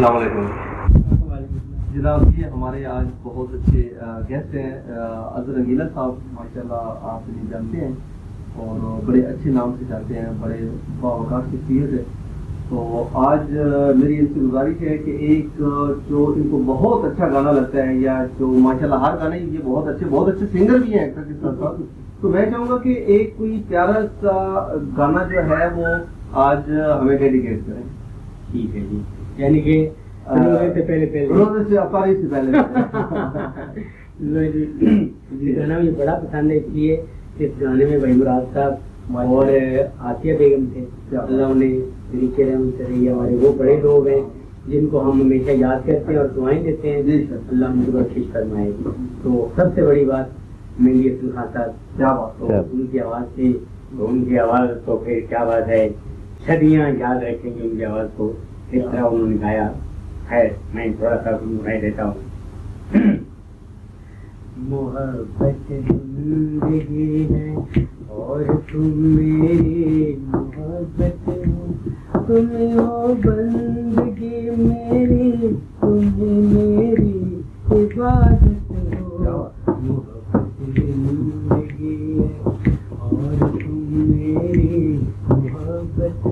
अस्सलाम वालेकुम जनाब। ये हमारे आज बहुत अच्छे गेस्ट हैं अजहर रंगीला साहब, माशाल्लाह आप इन्हें जानते हैं और बड़े अच्छे नाम से जानते हैं, बड़े बावकार शख्सियत है। तो आज मेरी इनसे गुजारिश है कि एक जो इनको बहुत अच्छा गाना लगता है या जो माशाल्लाह हर गाने ये बहुत अच्छे सिंगर भी हैं एक्टर के साथ साथ, तो मैं चाहूँगा कि एक कोई प्यारा सा गाना जो है वो आज हमें डेडिकेट करें। ठीक है जी, यानी कि से पहले अफतारी से पहले ये गाना मुझे बड़ा पसंद है, इसलिए इस गाने में भाई मुराद साहब और आसिया बेगम थे, अल्लाह उन्हें तरीके रहमत से रही। हमारे वो बड़े लोग हैं जिनको हम हमेशा याद करते हैं और दुआएं देते हैं, अल्लाह उनको बख्शिश फरमाए। तो सबसे बड़ी बात मेरी अब्दुल खान साहब, क्या बात, तो उनकी आवाज़ थी, तो उनकी आवाज़ तो फिर क्या बात है, सदियाँ याद रखेंगे उनकी आवाज़ को, इस तरह उन्होंने गाया है। मैं थोड़ा सा सुनाई देता हूँ। मोहब्बत जिंदगी है और तुम मेरी मोहब्बत हो, तुम हो बंदगी मेरी, तुम मेरी इबादत हो। मोहब्बत जिंदगी है और तुम मेरी मोहब्बत